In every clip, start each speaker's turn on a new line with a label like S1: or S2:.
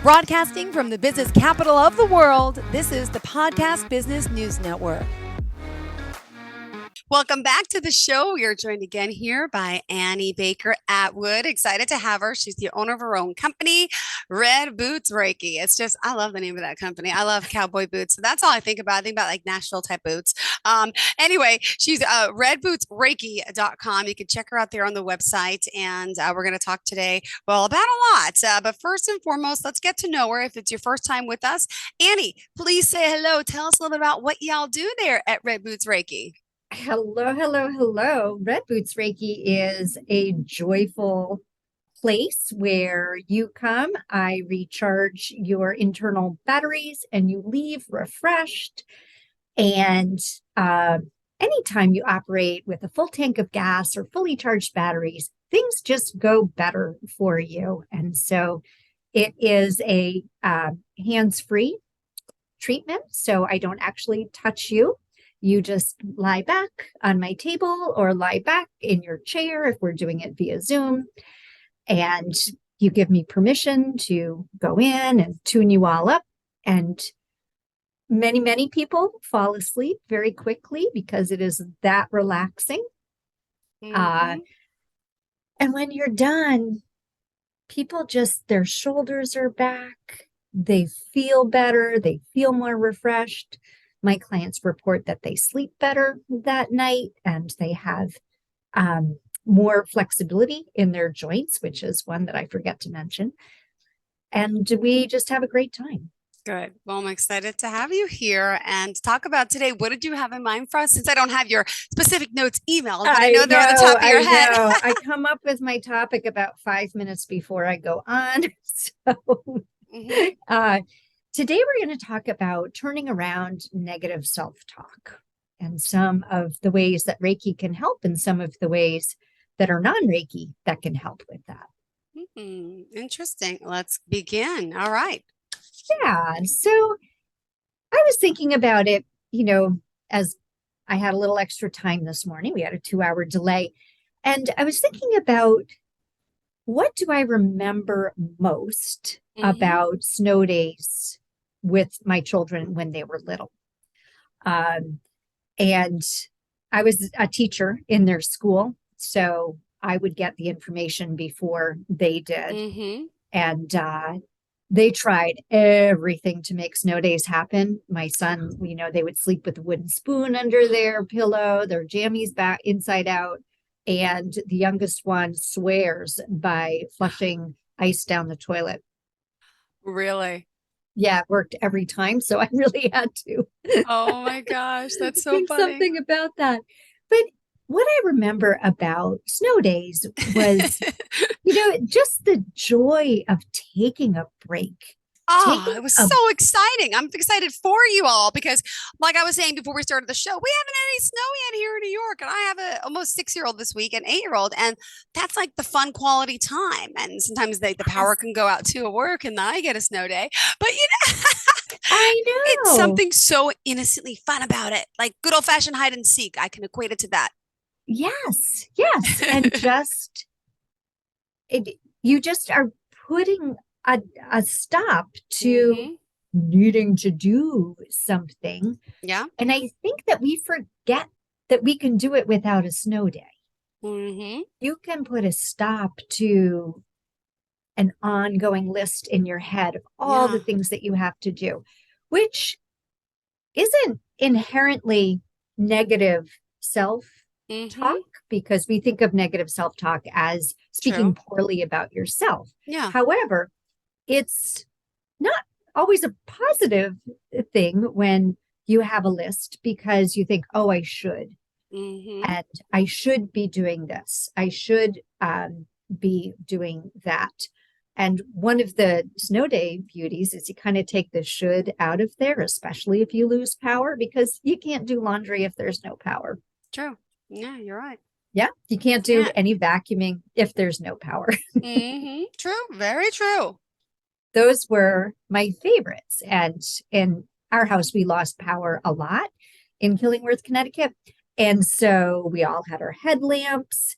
S1: Broadcasting from the business capital of the world, this is the Podcast Business News Network.
S2: Welcome back to the show. We are joined again here by Annie Baker Atwood. Excited to have her. She's the owner of her own company, Red Boots Reiki. It's just, I love the name of that company. I love cowboy boots. So that's all I think about. I think about like Nashville type boots. Anyway, she's redbootsreiki.com. You can check her out there on the website. And we're going to talk today, well, about a lot. But first and foremost, let's get to know her. If it's your first time with us, Annie, please say hello. Tell us a little bit about what y'all do there at Red Boots Reiki.
S3: Hello, hello, hello. Red Boots Reiki is a joyful place where you come, I recharge your internal batteries, and you leave refreshed. And anytime you operate with a full tank of gas or fully charged batteries, things just go better for you. And so it is a hands-free treatment, so I don't actually touch you. You just lie back on my table or lie back in your chair if we're doing it via Zoom. And you give me permission to go in and tune you all up. And many, many people fall asleep very quickly because it is that relaxing. And when you're done, people just, their shoulders are back. They feel better. They feel more refreshed. My clients report that they sleep better that night and they have more flexibility in their joints, which is one that I forget to mention. And we just have a great time.
S2: Good. Well, I'm excited to have you here and talk about today. What did you have in mind for us? Since I don't have your specific notes emailed, but I know they're on the top of your head.
S3: I come up with my topic about 5 minutes before I go on. So today, we're going to talk about turning around negative self-talk and some of the ways that Reiki can help and some of the ways that are non-Reiki that can help with that.
S2: Interesting. Let's begin. All right.
S3: Yeah. So I was thinking about it, as I had a little extra time this morning. We had a 2-hour delay. And I was thinking about, what do I remember most about snow days with my children when they were little? And I was a teacher in their school, so I would get the information before they did. And they tried everything to make snow days happen. My son, they would sleep with a wooden spoon under their pillow, their jammies back inside out. And the youngest one swears by flushing ice down the toilet.
S2: Really?
S3: Yeah, it worked every time. So I really had to.
S2: Oh my gosh, that's so
S3: think
S2: funny.
S3: Something about that. But what I remember about snow days was, just the joy of taking a break.
S2: Oh, it was so exciting. I'm excited for you all because, like I was saying before we started the show, we haven't had any snow yet here in New York. And I have a almost 6-year-old this week, an 8-year-old. And that's like the fun quality time. And sometimes the power can go out too at work and then I get a snow day. But,
S3: I know.
S2: It's something so innocently fun about it. Like good old fashioned hide and seek. I can equate it to that.
S3: Yes. And you just are putting a stop to needing to do something.
S2: Yeah.
S3: And I think that we forget that we can do it without a snow day. You can put a stop to an ongoing list in your head of all the things that you have to do, which isn't inherently negative self-talk, because we think of negative self-talk as speaking poorly about yourself.
S2: Yeah.
S3: However, it's not always a positive thing when you have a list because you think, oh, I should. And I should be doing this. I should be doing that. And one of the snow day beauties is you kind of take the should out of there, especially if you lose power, because you can't do laundry if there's no power.
S2: True. Yeah, you're right.
S3: Yeah, you can't do any vacuuming if there's no power.
S2: True. Very true.
S3: Those were my favorites. And in our house, we lost power a lot in Killingworth, Connecticut. And so we all had our headlamps.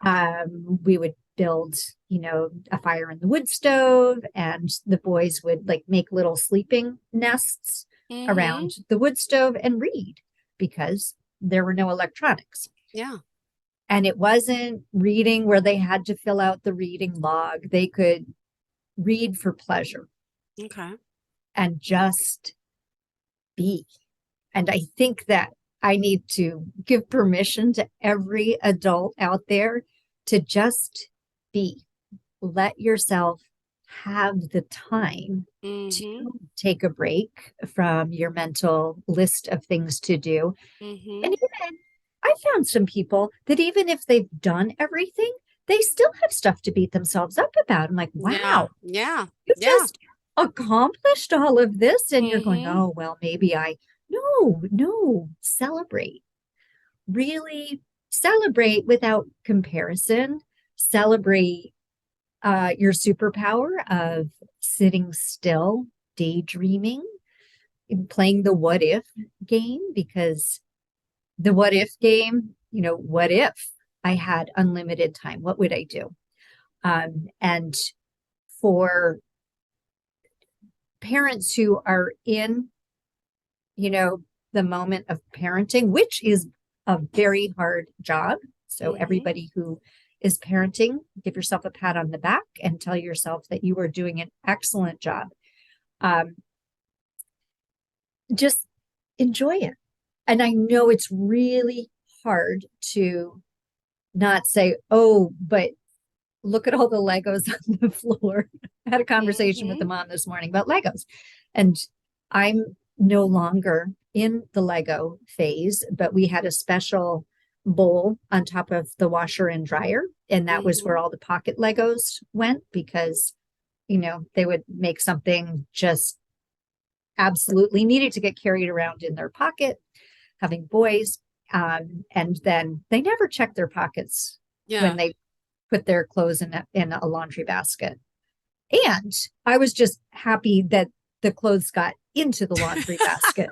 S3: We would build, a fire in the wood stove, and the boys would like make little sleeping nests around the wood stove and read because there were no electronics.
S2: Yeah.
S3: And it wasn't reading where they had to fill out the reading log. They could read for pleasure.
S2: Okay.
S3: And just be. And I think that I need to give permission to every adult out there to just be. Let yourself have the time to take a break from your mental list of things to do. And even I found some people that even if they've done everything, they still have stuff to beat themselves up about. I'm like, wow,
S2: yeah,
S3: you just accomplished all of this. And you're going, oh, well, maybe no, celebrate. Really celebrate without comparison. Celebrate your superpower of sitting still, daydreaming, and playing the what if game, because the what if game, what if I had unlimited time? What would I do? And for parents who are in, the moment of parenting, which is a very hard job. So everybody who is parenting, give yourself a pat on the back and tell yourself that you are doing an excellent job. Just enjoy it. And I know it's really hard to not say, oh, but look at all the Legos on the floor. I had a conversation with the mom this morning about Legos, and I'm no longer in the Lego phase, but we had a special bowl on top of the washer and dryer. And that was where all the pocket Legos went because, they would make something just absolutely needed to get carried around in their pocket, having boys. And then they never checked their pockets when they put their clothes in a laundry basket. And I was just happy that the clothes got into the laundry basket.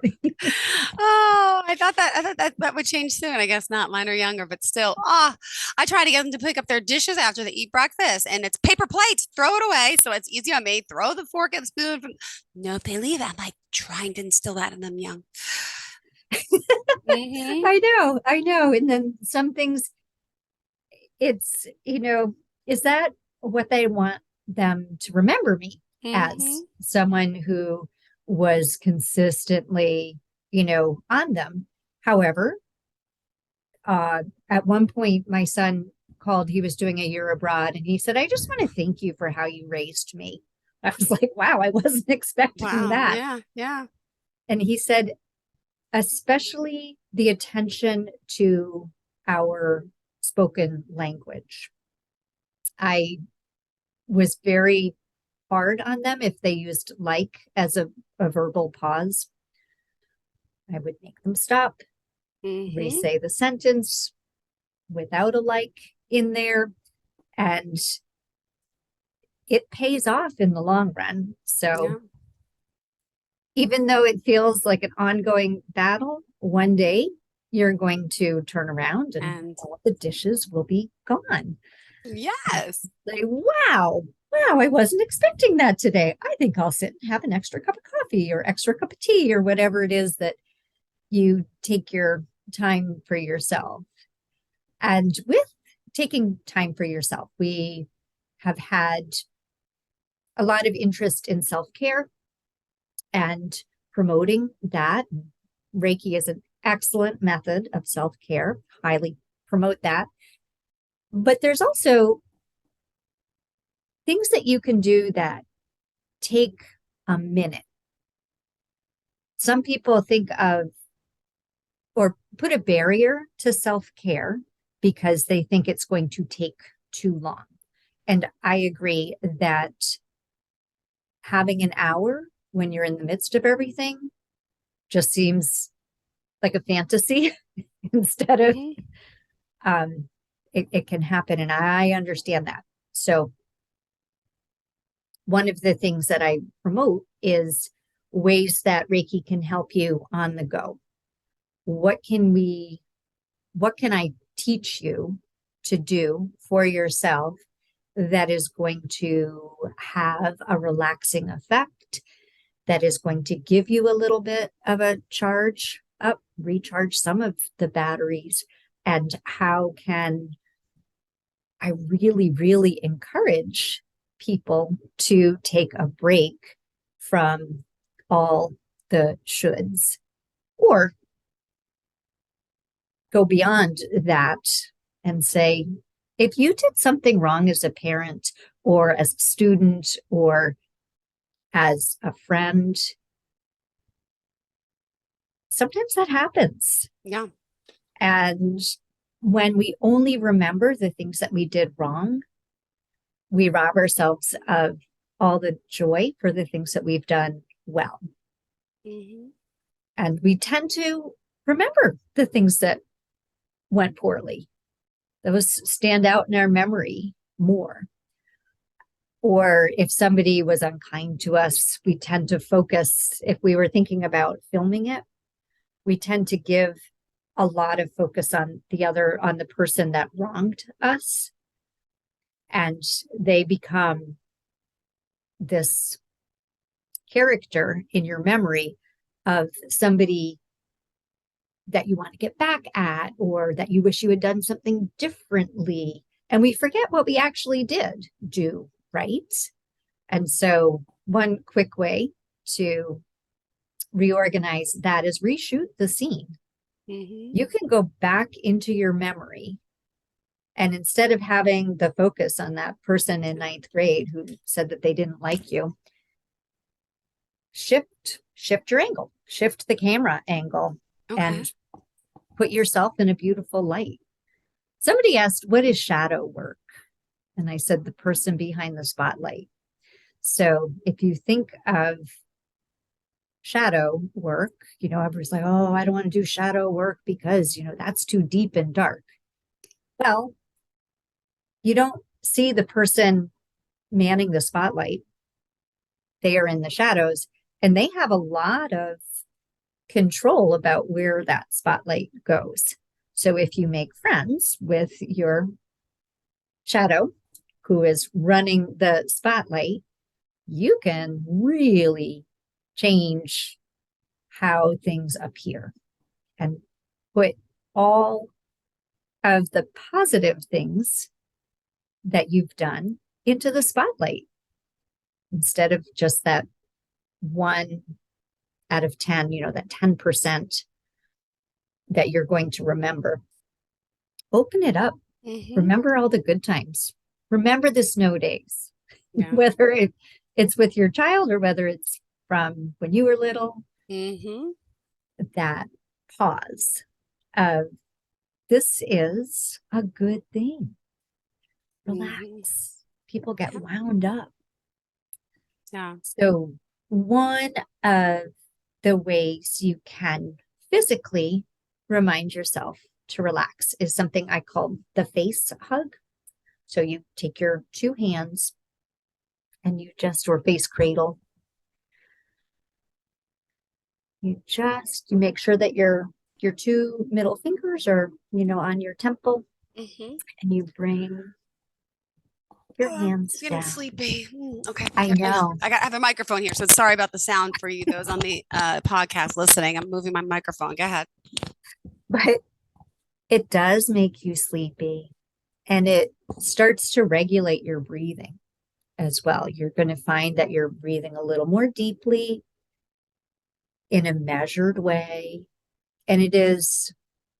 S2: Oh, I thought that would change soon. I guess not. Mine are younger, but still. I try to get them to pick up their dishes after they eat breakfast, and it's paper plates. Throw it away, so it's easy on me. Throw the fork and spoon. No, if they leave, I'm like trying to instill that in them young.
S3: I know. And then some things, it's, is that what they want them to remember me as? Someone who was consistently, on them. However, at one point, my son called, he was doing a year abroad, and he said, I just want to thank you for how you raised me. I was like, wow, I wasn't expecting that.
S2: Yeah.
S3: And he said, especially the attention to our spoken language. I was very hard on them if they used like as a verbal pause. I would make them stop, re-say the sentence without a like in there, and it pays off in the long run. So even though it feels like an ongoing battle, one day you're going to turn around and all the dishes will be gone.
S2: Yes.
S3: Say, wow, I wasn't expecting that today. I think I'll sit and have an extra cup of coffee or extra cup of tea or whatever it is that you take your time for yourself. And with taking time for yourself, we have had a lot of interest in self-care and promoting that. Reiki is an excellent method of self-care. Highly promote that. But there's also things that you can do that take a minute. Some people think of or put a barrier to self-care because they think it's going to take too long. And I agree that having an hour when you're in the midst of everything just seems like a fantasy instead of it can happen. And I understand that. So one of the things that I promote is ways that Reiki can help you on the go. What can I teach you to do for yourself that is going to have a relaxing effect, that is going to give you a little bit of a charge up, recharge some of the batteries? And how can I really, really encourage people to take a break from all the shoulds, or go beyond that and say, if you did something wrong as a parent or as a student or as a friend, sometimes that happens.
S2: Yeah.
S3: And when we only remember the things that we did wrong, we rob ourselves of all the joy for the things that we've done well.
S2: Mm-hmm.
S3: And we tend to remember the things that went poorly. Those stand out in our memory more. Or if somebody was unkind to us, we tend to focus, if we were thinking about filming it, we tend to give a lot of focus on the person that wronged us. And they become this character in your memory of somebody that you want to get back at, or that you wish you had done something differently. And we forget what we actually did do right. And so one quick way to reorganize that is reshoot the scene.
S2: Mm-hmm.
S3: You can go back into your memory, and instead of having the focus on that person in ninth grade who said that they didn't like you, shift your angle, shift the camera angle,
S2: Okay.
S3: and put yourself in a beautiful light. Somebody asked, what is shadow work? And I said, the person behind the spotlight. So if you think of shadow work, everyone's like, oh, I don't want to do shadow work because, that's too deep and dark. Well, you don't see the person manning the spotlight. They are in the shadows, and they have a lot of control about where that spotlight goes. So if you make friends with your shadow who is running the spotlight, you can really change how things appear and put all of the positive things that you've done into the spotlight instead of just that 1 out of 10, that 10% that you're going to remember. Open it up.
S2: Mm-hmm.
S3: Remember all the good times. Remember the snow days,
S2: Yeah.
S3: whether it's with your child or whether it's from when you were little.
S2: Mm-hmm.
S3: That pause of, this is a good thing. Relax.
S2: Mm-hmm.
S3: People get wound up.
S2: Yeah.
S3: So one of the ways you can physically remind yourself to relax is something I call the face hug. So you take your 2 hands and or face cradle. You make sure that your 2 middle fingers are, on your temple,
S2: Mm-hmm.
S3: and you bring your hands
S2: I'm getting
S3: down.
S2: sleepy. Okay.
S3: I know.
S2: I have a microphone here, so sorry about the sound for you those on the podcast listening. I'm moving my microphone. Go ahead.
S3: But it does make you sleepy, and it starts to regulate your breathing as well. You're going to find that you're breathing a little more deeply in a measured way. And it is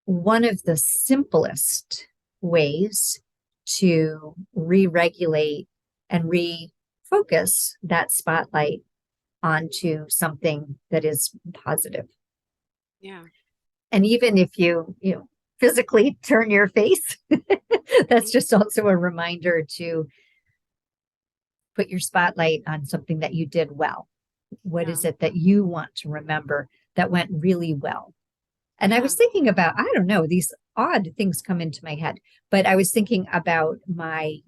S3: one of the simplest ways to re-regulate and refocus that spotlight onto something that is positive.
S2: Yeah.
S3: And even if you physically turn your face, that's just also a reminder to put your spotlight on something that you did well. What is it that you want to remember that went really well? And I was thinking about, I don't know, these odd things come into my head, but I was thinking about my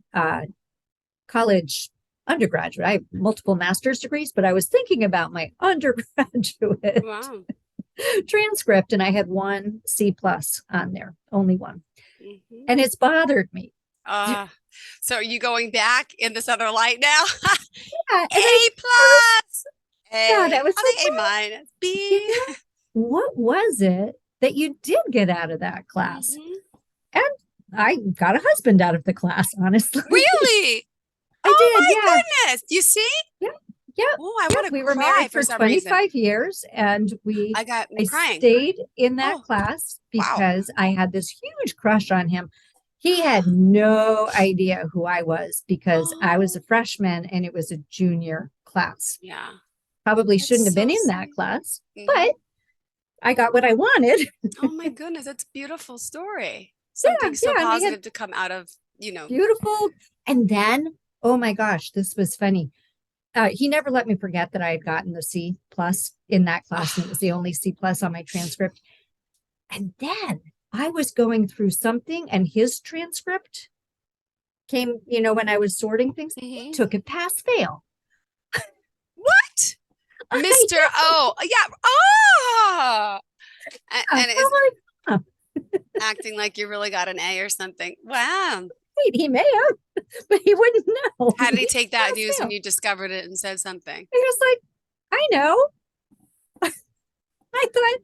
S3: college undergraduate. I have multiple master's degrees, but I was thinking about my undergraduate transcript, and I had 1 C+ on there, only 1.
S2: Mhm.
S3: and it's bothered me.
S2: So are you going back in this other light now?
S3: Yeah, and
S2: A
S3: I
S2: plus,
S3: thought, I
S2: A.
S3: was
S2: I
S3: like,
S2: think A minus,
S3: you
S2: B.
S3: know, what was it that you did get out of that class?
S2: Mhm.
S3: And I got a husband out of the class, honestly.
S2: Really?
S3: I
S2: Oh
S3: did,
S2: my
S3: yeah.
S2: goodness. You see?
S3: Yeah, yeah,
S2: Oh, I
S3: yeah.
S2: want to
S3: We were
S2: cry
S3: married
S2: for
S3: for
S2: some reason.
S3: 25 years and
S2: I'm
S3: I
S2: crying.
S3: stayed in that
S2: Oh,
S3: class
S2: wow.
S3: because I had this huge crush on him. He had no idea who I was because I was a
S2: Oh,
S3: freshman and it was a junior class.
S2: yeah.
S3: Probably shouldn't
S2: That's
S3: have been
S2: so
S3: in that
S2: sweet.
S3: class,
S2: Mhm.
S3: but I got what I wanted.
S2: Oh my goodness, that's a beautiful story.
S3: Yeah,
S2: Something so
S3: yeah. And we had
S2: positive to come out of,
S3: beautiful. And then, oh my gosh, this was funny. He never let me forget that I had gotten the C plus in that class, and it was the only C plus on my transcript. And then I was going through something, and his transcript came, when I was sorting things, he
S2: Mhm.
S3: took it pass fail.
S2: What?
S3: I
S2: Mr. O. Yeah. Oh.
S3: know.
S2: And it
S3: I'm
S2: is
S3: like, huh,
S2: acting like you really got an A or something. Wow.
S3: wait, he may have, but he wouldn't know.
S2: How did he
S3: He
S2: take that
S3: pass
S2: news when
S3: fail.
S2: you discovered it and said something?
S3: He was like, I know. I thought,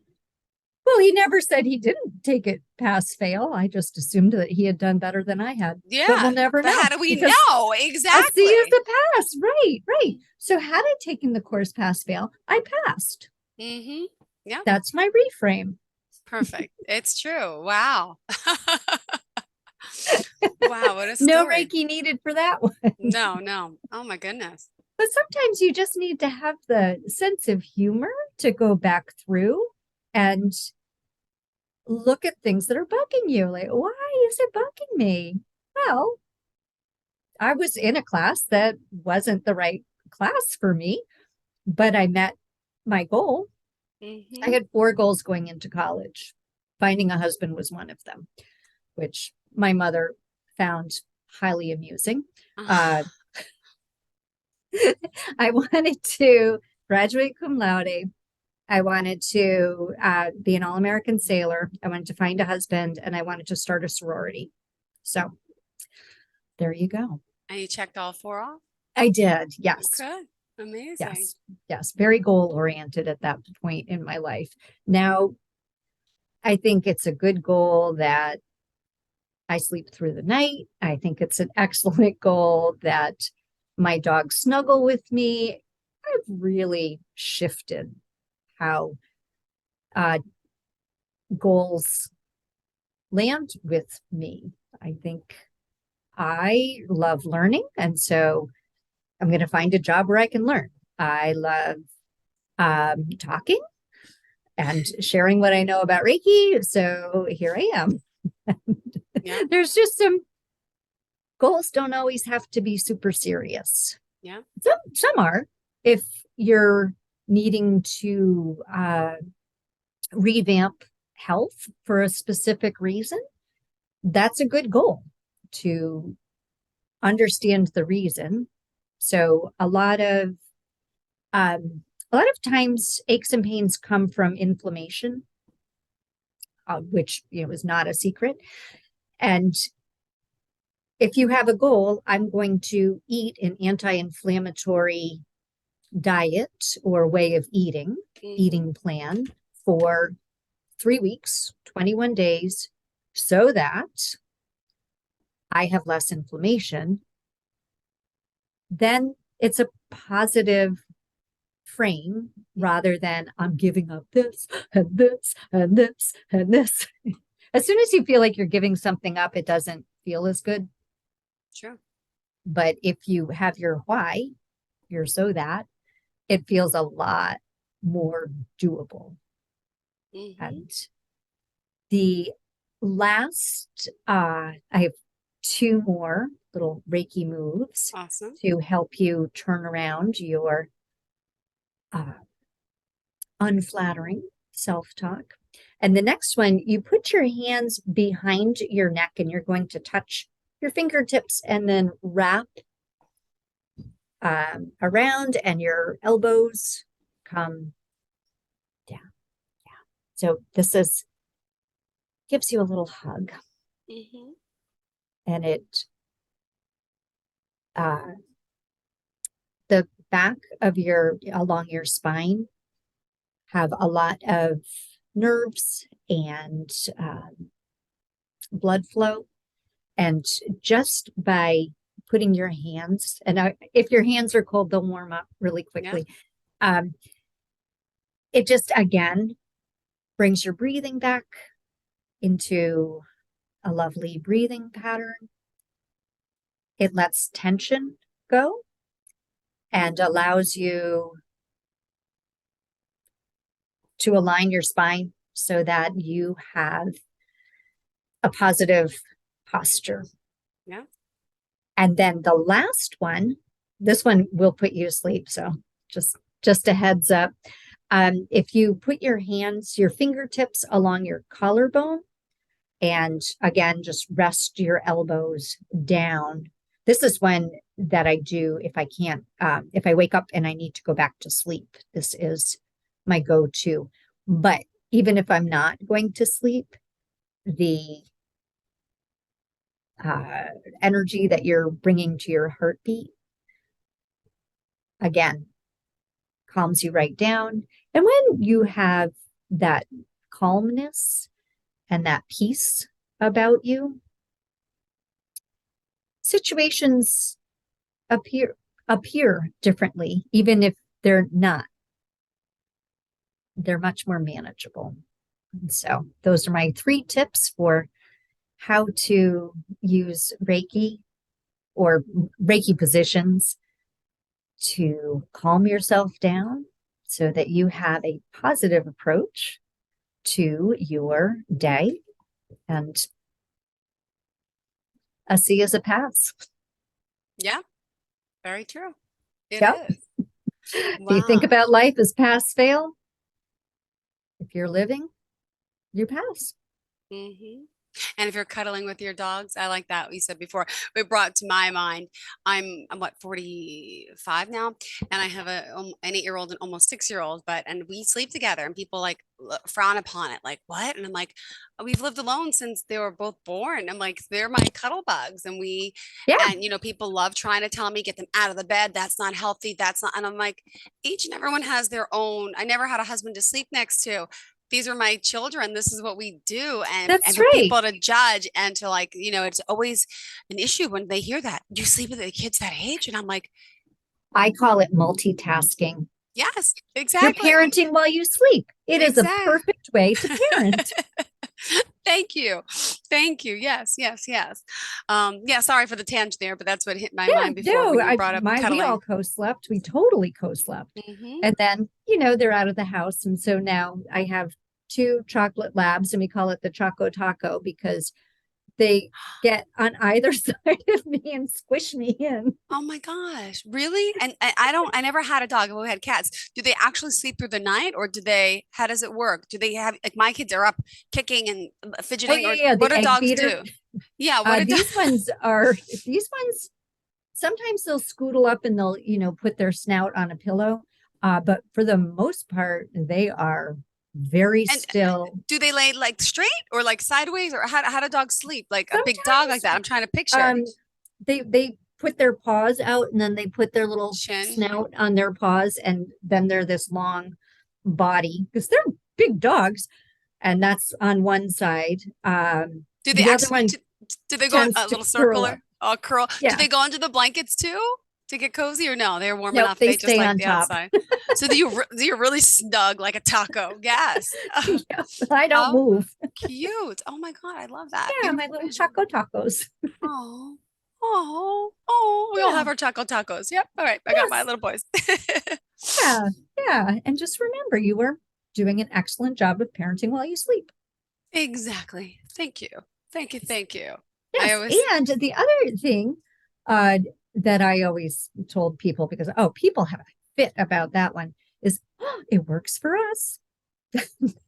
S3: well, he never said he didn't take it pass fail. I just assumed that he had done better than I had. But we'll
S2: Yeah.
S3: never
S2: But how
S3: know
S2: do we
S3: because
S2: know?
S3: a C is
S2: Exactly.
S3: a pass. Right, right. So had I taken the course pass fail, I passed.
S2: Mm-hmm. Yeah.
S3: That's my reframe.
S2: Perfect. It's true. Wow. Wow. What a
S3: No
S2: story.
S3: Reiki needed for that one.
S2: No, no. Oh my goodness.
S3: But sometimes you just need to have the sense of humor to go back through and look at things that are bugging you. Like, why is it bugging me? Well, I was in a class that wasn't the right class for me, but I met my goal. I
S2: Mm-hmm.
S3: had 4 goals going into college. Finding a husband was one of them, which my mother found highly amusing. Uh, I wanted to graduate cum laude. I wanted to be an all-American sailor. I wanted to find a husband, and I wanted to start a sorority. So there you go.
S2: And you checked all 4 off?
S3: I did. Yes.
S2: Okay. Amazing.
S3: Yes. Yes. Very goal oriented at that point in my life. Now, I think it's a good goal that I sleep through the night. I think it's an excellent goal that my dogs snuggle with me. I've really shifted how uh, goals land with me. I think I love learning. And so I'm going to find a job where I can learn. I love talking and sharing what I know about Reiki. So here I am.
S2: Yeah.
S3: There's just some goals don't always have to be super serious.
S2: Yeah.
S3: Some are. If you're needing to revamp health for a specific reason, that's a good goal to understand the reason. So a lot of times aches and pains come from inflammation, which is not a secret. And if you have a goal, I'm going to eat an anti-inflammatory diet or way of eating plan for 3 weeks, 21 days, so that I have less inflammation, then it's a positive frame rather than I'm giving up this and this and this and this. As soon as you feel like you're giving something up, it doesn't feel as good.
S2: Sure.
S3: But if you have your why, your so that, it feels a lot more doable.
S2: Mm-hmm.
S3: And the last, I have 2 more little Reiki moves
S2: Awesome.
S3: to help you turn around your unflattering self-talk. And the next one, you put your hands behind your neck and you're going to touch your fingertips and then wrap around, and your elbows come down. Yeah. So this gives you a little hug.
S2: Mm-hmm.
S3: And the back of along your spine have a lot of nerves and blood flow. And just by putting your hands, and if your hands are cold, they'll warm up really quickly. Yeah. It just, again, brings your breathing back into a lovely breathing pattern. It lets tension go and allows you to align your spine so that you have a positive posture.
S2: Yeah.
S3: And then the last one, this one will put you to sleep. So just a heads up. If you put your fingertips along your collarbone, and again, just rest your elbows down. This is one that I do if I can't, if I wake up and I need to go back to sleep. This is my go-to. But even if I'm not going to sleep, the energy that you're bringing to your heartbeat, again, calms you right down. And when you have that calmness and that peace about you, situations appear differently, even if they're not. They're much more manageable. And so those are my 3 tips for how to use Reiki or Reiki positions to calm yourself down so that you have a positive approach to your day, and a see as a pass.
S2: Yeah, very true. It
S3: Yep.
S2: is.
S3: Do you think about life as pass fail? If you're living, you pass.
S2: Mm-hmm. And if you're cuddling with your dogs, I like that you said before. It brought to my mind, I'm what, 45 now, and I have an 8-year-old and almost 6-year-old, and we sleep together, and people like frown upon it, like what? And I'm like, we've lived alone since they were both born. I'm like, they're my cuddle bugs, and people love trying to tell me get them out of the bed. That's not healthy. That's not, and I'm like, each and everyone has their own. I never had a husband to sleep next to. These are my children. This is what we do. And
S3: That's
S2: for
S3: right.
S2: people to judge and to it's always an issue when they hear that you sleep with the kids that age. And I'm like,
S3: I call it multitasking.
S2: yes, exactly.
S3: You're parenting while you sleep. It is a perfect way to parent.
S2: Thank you. Thank you. Yes, yes, yes. Sorry for the tangent there, but that's what hit my mind before when you brought up cuddling.
S3: We all co-slept. We totally co-slept.
S2: Mm-hmm.
S3: And then, they're out of the house. And so now I have 2 chocolate labs, and we call it the Choco Taco because they get on either side of me and squish me in.
S2: Oh my gosh, really? And I never had a dog. We had cats. Do they actually sleep through the night, or how does it work? Do they have, like, my kids are up kicking and fidgeting?
S3: Oh, yeah,
S2: what do dogs
S3: beater.
S2: do? Yeah. What
S3: these ones, sometimes they'll scootle up and they'll, put their snout on a pillow. But for the most part, they are very still.
S2: Do they lay like straight or like sideways, or how do dogs sleep? Like sometimes, a big dog like that? I'm trying to picture.
S3: They put their paws out, and then they put their little snout on their paws, and then they're this long body because they're big dogs, and that's on one side.
S2: Do they do they go a little circle or curl? Yeah. Do they go under the blankets too to get cozy, or no? They're warm enough. They just like the top. Outside. So you're really snug like a taco. Yes.
S3: Yeah, I don't move.
S2: Cute. Oh my God, I love that.
S3: Yeah, my little Choco Tacos.
S2: We all have our Choco Tacos. Yep. All right. I got my little boys.
S3: Yeah. And just remember, you are doing an excellent job of parenting while you sleep.
S2: Exactly. Thank you.
S3: Yes. And the other thing that I always told people, because people have a fit about that one, is it works for us.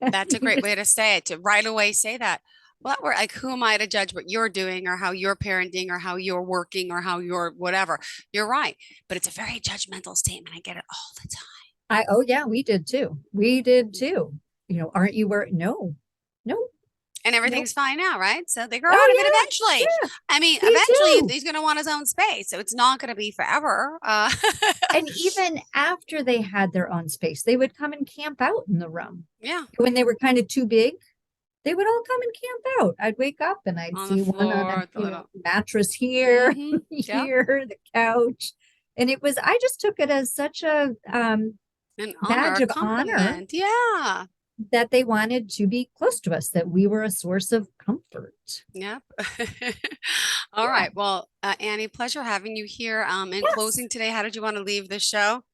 S2: That's a great way to say it, to right away say that. Well, we're like, who am I to judge what you're doing or how you're parenting or how you're working or how you're whatever? You're right. But it's a very judgmental statement. I get it all the time.
S3: Yeah, we did too. Aren't you worried? No.
S2: And everything's fine now, right? So they grow
S3: Oh,
S2: out of
S3: yeah,
S2: it eventually.
S3: yeah,
S2: I mean,
S3: they
S2: eventually
S3: do.
S2: he's going to want his own space. So it's not going to be forever.
S3: And even after they had their own space, they would come and camp out in the room.
S2: Yeah.
S3: When they were kind of too big, they would all come and camp out. I'd wake up and I'd
S2: On
S3: see
S2: the
S3: one on
S2: floor,
S3: a
S2: the little-
S3: mattress here,
S2: Mhm, yep.
S3: here, the couch. And I just took it as such a
S2: An
S3: badge
S2: honor,
S3: of honor
S2: compliment. Yeah.
S3: that they wanted to be close to us, that we were a source of comfort.
S2: Yep. All right. Well, Annie, pleasure having you here. In
S3: Yes.
S2: closing today, how did you want to leave the show?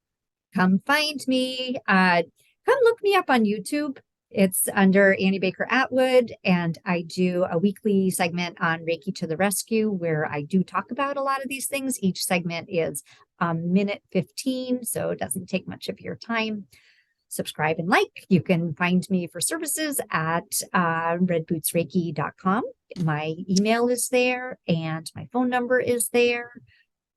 S3: Come find me. Come look me up on YouTube. It's under Annie Baker Atwood, and I do a weekly segment on Reiki to the Rescue where I do talk about a lot of these things. Each segment is a minute 15, so it doesn't take much of your time. Subscribe and like. You can find me for services at redbootsreiki.com. My email is there and my phone number is there.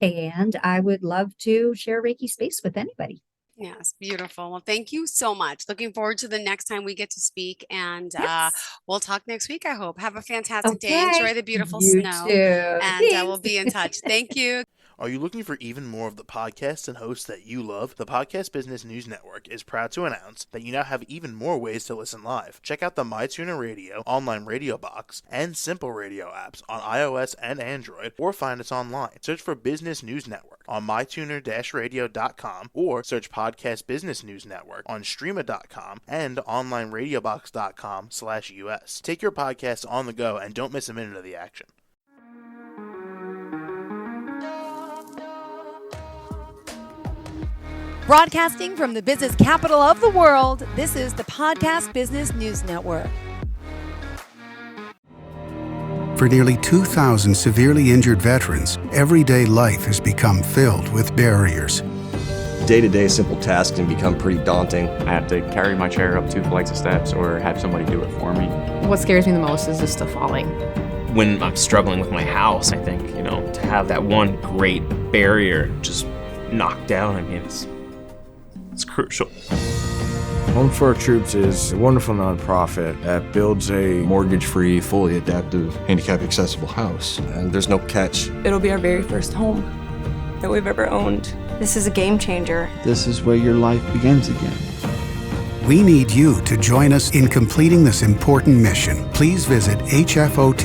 S3: And I would love to share Reiki space with anybody.
S2: Yes, beautiful. Well, thank you so much. Looking forward to the next time we get to speak, and
S3: Yes.
S2: we'll talk next week, I hope. Have a fantastic day.
S3: Okay.
S2: Enjoy the beautiful
S3: You
S2: snow,
S3: too.
S2: and we'll
S3: Thanks.
S2: be in touch. Thank you.
S4: Are you looking for even more of the podcasts and hosts that you love? The Podcast Business News Network is proud to announce that you now have even more ways to listen live. Check out the MyTuner Radio, online radio box, and Simple Radio apps on iOS and Android, or find us online. Search for Business News Network on mytuner-radio.com, or search Podcast Business News Network on streama.com and onlineradiobox.com/US. Take your podcast on the go and don't miss a minute of the action.
S1: Broadcasting from the business capital of the world, this is the Podcast Business News Network.
S5: For nearly 2,000 severely injured veterans, everyday life has become filled with barriers.
S6: Day-to-day simple tasks can become pretty daunting.
S7: I have to carry my chair up 2 flights of steps or have somebody do it for me.
S8: What scares me the most is just the falling.
S9: When I'm struggling with my house, I think, to have that one great barrier just knocked down, it's crucial.
S10: Home for Our Troops is a wonderful nonprofit that builds a
S6: Mortgage-free, fully adaptive, handicap-accessible house. And there's no catch.
S11: It'll be our very first home that we've ever owned. This is a game changer.
S12: This is where your life begins again.
S5: We need you to join us in completing this important mission. Please visit hfotusa.org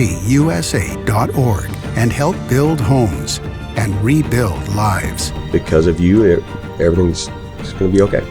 S5: and help build homes and rebuild lives.
S6: Because of you, everything's going to be okay.